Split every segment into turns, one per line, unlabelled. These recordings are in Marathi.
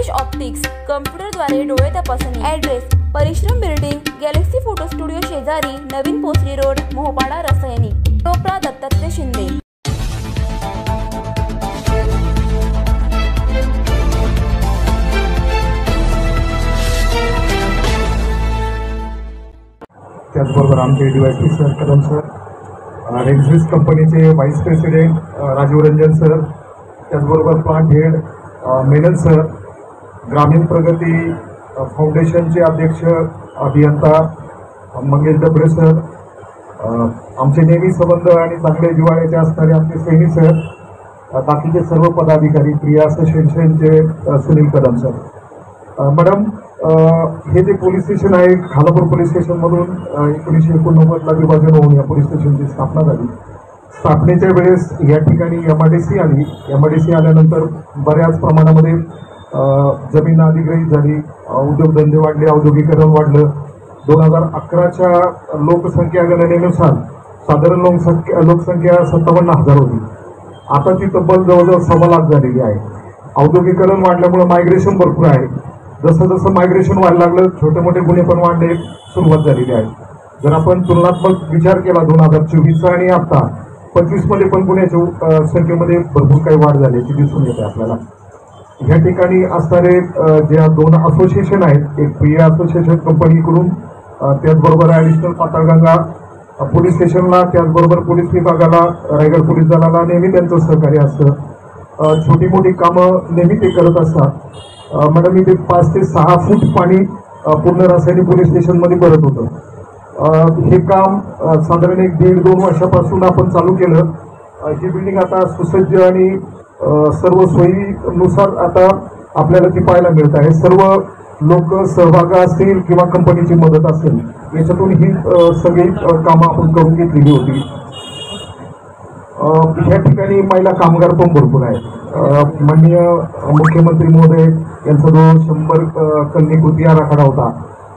क्रिश ऑप्टिक्स कम्प्युटरद्वारे डोळे तपासणी। ॲड्रेस परिश्रम बिल्डिंग, गॅलेक्सी फोटो स्टुडिओ शेजारी, नवीन पोचरी रोड, मोहपाडा, रसायनी। टोपरा दत्तात्रय शिंदे।
त्याचबरोबर आमचे DYP सर, कदम सर, रेक्झिस कंपनीचे vice president Rajeev Ranjan sir, त्याचबरोबर plant head Menon sir, Gramin Pragati फाउंडेशनचे अध्यक्ष अभियंता मंगेश डबरे सर, आमचे नेहमी संबंध आणि चांगले जिव्हाळ्याचे असणारे आमचे सैनी सर, बाकीचे सर्व पदाधिकारी, प्रिया असोसिएशनचे सुनील कदम सर। मॅडम, हे जे पोलीस स्टेशन आहे खालापूर पोलीस स्टेशनमधून 1989ला विभाजन होऊन या पोलीस स्टेशनची स्थापना झाली। स्थापनेच्या वेळेस या ठिकाणी MIDC आली। MIDC आल्यानंतर बऱ्याच प्रमाणामध्ये जमीन अधिग्रहित झाली, उद्योगधंदे वाढले, औद्योगिकरण वाढलं। 2011च्या लोकसंख्या गणनेनुसार साधारण लोकसंख्या 57,000 होती। आता ती तब्बल जवळजवळ 6 लाख झालेली आहे। औद्योगिकरण वाढल्यामुळे मायग्रेशन भरपूर आहे। जसं जसं मायग्रेशन व्हायला लागलं, छोटे मोठे गुन्हे पण वाढणे सुरुवात झालेली आहे। जर आपण तुलनात्मक विचार केला 2024 आणि आता 25 मध्ये पण गुन्ह्याच्या संख्येमध्ये भरपूर काही वाढ झाल्याची दिसून येते आपल्याला। या ठिकाणी असणारे ज्या 2 असोसिएशन आहेत, एक प्रिया असोसिएशन कंपनीकडून, त्याचबरोबर ॲडिशनल पाताळगंगा पोलीस स्टेशनला, त्याचबरोबर पोलीस विभागाला, रायगड पोलीस दलाला नेहमी त्यांचं सहकार्य असतं। छोटी मोठी कामं नेहमी ते करत असतात। मॅडम, इथे 5 ते 6 फूट पाणी पूर्ण रासायनिक पोलीस स्टेशनमध्ये भरत होतं। हे काम साधारण 1-1.5-2 वर्षापासून आपण चालू केलं। ही बिल्डिंग आता सुसज्ज आणि सर्व सोयीनुसार आता आपल्याला ती पाहायला मिळत आहे। सर्व लोक सहभाग असतील किंवा कंपनीची मदत असेल, याच्यातून ही सगळी कामं आपण करून घेतलेली होती। या ठिकाणी महिला कामगार पण भरपूर आहेत। माननीय मुख्यमंत्री महोदय यांचा जो 100 कलनी कृती आराखडा होता,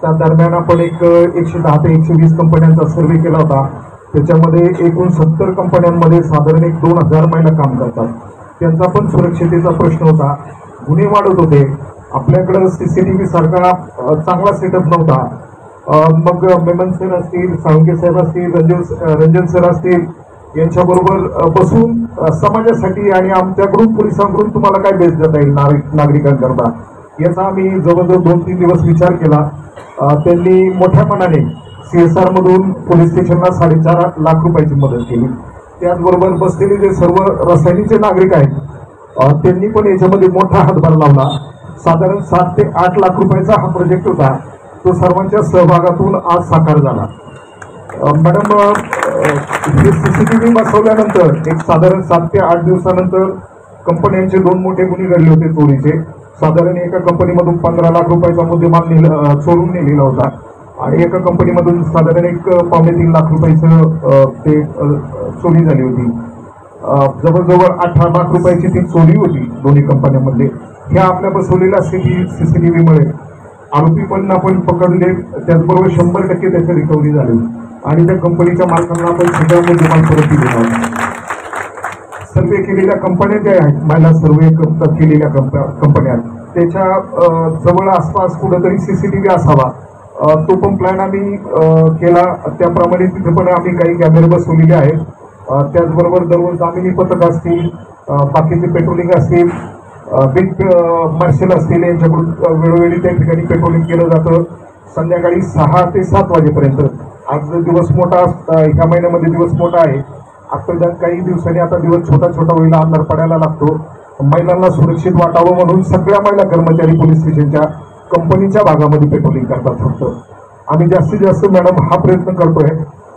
त्या दरम्यान आपण 110 ते 120 कंपन्यांचा सर्वे केला होता। त्याच्यामध्ये एकूण 70 कंपन्यांमध्ये साधारण 2,000 महिला काम करतात। त्यांचा पण सुरक्षितेचा प्रश्न होता, गुन्हे वाढत होते। आपल्याकडं CCTV सारखा चांगला सेटअप नव्हता। मग मेमन सर असतील, साळुंके साहेब असतील, रंजन सर असतील, यांच्याबरोबर बसून समाजासाठी आणि आमच्याकडून पोलिसांकडून तुम्हाला काय बेस देता येईल नागरिकांकरता, याचा आम्ही जवळजवळ 2-3 दिवस विचार केला। त्यांनी मोठ्या मनाने CSR मधून पोलीस स्टेशनला 4.5 लाख रुपयाची मदत केली। त्याचबरोबर बसलेले जे सर्व रसायनीचे नागरिक आहेत, त्यांनी पण याच्यामध्ये मोठा हातभार लावला। साधारण 7 ते 8 लाख रुपयाचा हा प्रोजेक्ट होता, तो सर्वांच्या सहभागातून आज साकार झाला। मॅडम, हे CCTV बसवल्यानंतर एक साधारण 7 ते 8 दिवसानंतर कंपन्यांचे 2 मोठे गुन्हे घडले होते चोरीचे। साधारण एका कंपनीमधून 15 लाख रुपयाचा मुद्देमाल चोरून नेलेला होता आणि एका कंपनीमधून साधारण 1.25 लाख रुपयाचं ते चोरी झाली होती। जवळजवळ 18 लाख रुपयाची ती चोरी होती दोन्ही कंपन्यांमध्ये। ह्या आपल्या बसवलेल्या CCTVमुळे आरोपी पण आपण पकडले, त्याचबरोबर 100% त्याची रिकव्हरी झाली आणि त्या कंपनीच्या मालकांना आपण सगळ्या मुद्देमाल परत दिलेला। सर्वे केलेल्या कंपन्या ज्या आहेत, महिला सर्वे केलेल्या कंपन्या, त्याच्या जवळ आसपास कुठेतरी CCTV असावा, तो पण प्लॅन आम्ही केला। त्याप्रमाणे तिथे पण आम्ही काही कॅमेरे बसवलेले आहेत। त्याचबरोबर दररोज जामिनी पथक असतील, बाकीचे पेट्रोलिंग असतील, बिग मार्शल असतील, यांच्याकडून वेळोवेळी त्या ठिकाणी पेट्रोलिंग केलं जातं। संध्याकाळी 6 ते 7 वाजेपर्यंत। आज दिवस मोठा, ह्या महिन्यामध्ये दिवस मोठा आहे। आता काही दिवसांनी आता दिवस छोटा होईल, अंधार पडायला लागतो। महिलांना सुरक्षित वाटावं म्हणून सगळ्या महिला कर्मचारी पोलीस स्टेशनच्या कंपनीच्या भागामध्ये पेट्रोलिंग करतात। फक्त आम्ही जास्तीत जास्त मॅडम हा प्रयत्न करतोय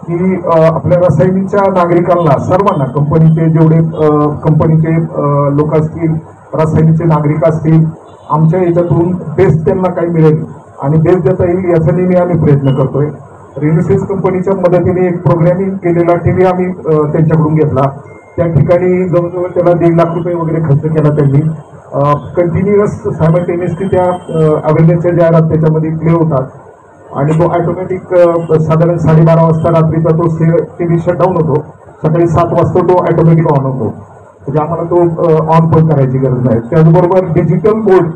की आपल्या रसायनीच्या नागरिकांना, सर्वांना, कंपनीचे जेवढे कंपनीचे लोक असतील, रसायनीचे नागरिक असतील, आमच्या याच्यातून बेस्ट त्यांना काही मिळेल आणि बेस्ट देता येईल याचा नेहमी आम्ही प्रयत्न करतोय। रेनिसेस कंपनीच्या मदतीने एक प्रोग्रॅमिंग केलेला TV आम्ही त्यांच्याकडून घेतला। त्या ठिकाणी जवळजवळ त्याला 1.5 लाख रुपये वगैरे खर्च केला त्यांनी। कंटिन्युअस सायमल्टेनियसली त्या अवेअरनेसच्या जाहिरात त्याच्यामध्ये प्ले होतात आणि तो ऑटोमॅटिक साधारण 12:30 वाजता रात्रीचा तो TV शटडाऊन होतो, सकाळी 7 वाजता तो ऑटोमॅटिक ऑन होतो। म्हणजे आम्हाला तो ऑन पण करायची गरज नाही। त्याचबरोबर डिजिटल बोर्ड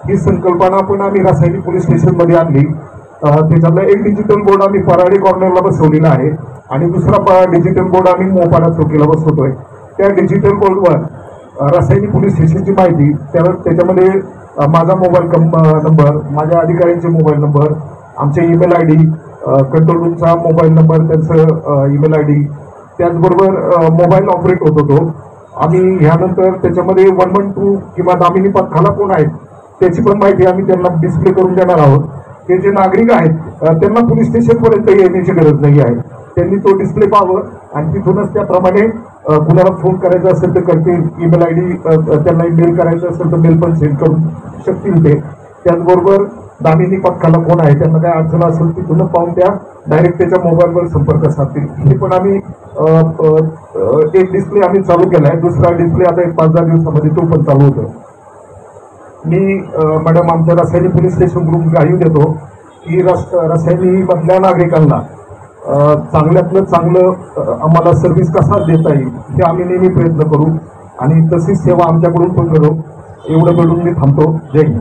ही संकल्पना पण आम्ही रासायनिक पोलीस स्टेशनमध्ये आणली. त्याच्यातला एक डिजिटल बोर्ड आम्ही पराडी कॉर्नरला बसवलेला आहे आणि दुसरा डिजिटल बोर्ड आम्ही मोपाडा चौकीला बसवतोय. त्या डिजिटल बोर्डवर रासायनिक पोलीस स्टेशनची माहिती, त्याच्यामध्ये माझा मोबाईल नंबर, माझ्या अधिकाऱ्यांचे मोबाईल नंबर, आमचे ईमेल आय डी, कंट्रोल रूमचा मोबाईल नंबर, त्यांचं ईमेल आय डी, त्याचबरोबर मोबाईल ऑपरेट होत होतो आम्ही. ह्यानंतर त्याच्यामध्ये 112 किंवा दामिनी पथकाला कोण आहेत त्याची पण माहिती आम्ही त्यांना डिस्प्ले करून देणार आहोत. ते जे नागरिक आहेत त्यांना पोलीस स्टेशनपर्यंत येण्याची गरज नाही आहे. त्यांनी तो डिस्प्ले पाहावं आणि तिथूनच त्याप्रमाणे कुणाला फोन करायचा असेल तर करतील, ईमेल आय डी त्यांना मेल करायचं असेल तर मेल पण सेंड करू शकतील ते. त्याचबरोबर दामिनी पथकाला कोण आहे त्यांना काय अडचण असेल तिथूनच पाहून त्या डायरेक्ट त्याच्या मोबाईलवर संपर्क साधतील. हे पण आम्ही एक डिस्प्ले आम्ही चालू केला आहे, दुसरा डिस्प्ले आता एक 5-10 दिवसामध्ये तो पण चालू होतो. मी मॅडम आमच्या रासायनिक पोलीस स्टेशन ग्रुप ग्राह्य देतो की रसायनीमधल्या नागरिकांना चांगल्यातलं चांगलं आम्हाला सर्व्हिस कसा देता येईल हे आम्ही नेहमी प्रयत्न करू आणि तशीच सेवा आमच्याकडून पण करू. एवढं बोलून मी थांबतो. जय हिंद.